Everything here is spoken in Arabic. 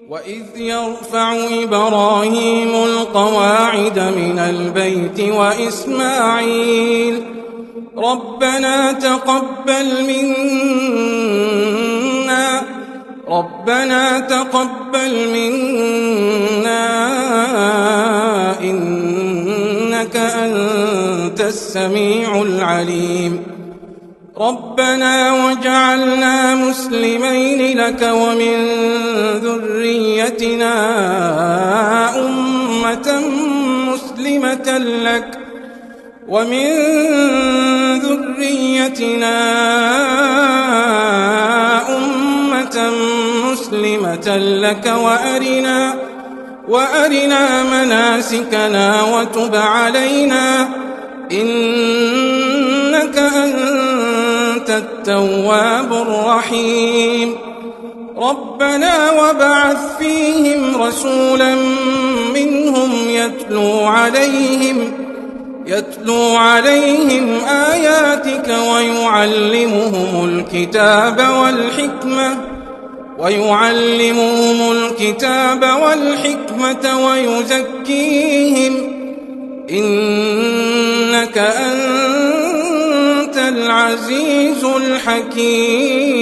وإذ يرفع إبراهيم القواعد من البيت وإسماعيل ربنا تقبل منا إنك أنت السميع العليم ربنا وجعلنا مسلمين لك ومن ذريتنا أمة مسلمة لك وأرنا مناسكنا وتب علينا إنك أنت التواب الرحيم ربنا وابعث فيهم رسولا منهم يتلو عليهم آياتك ويعلمهم الكتاب والحكمة ويزكيهم إنك أنت العزيز الحكيم.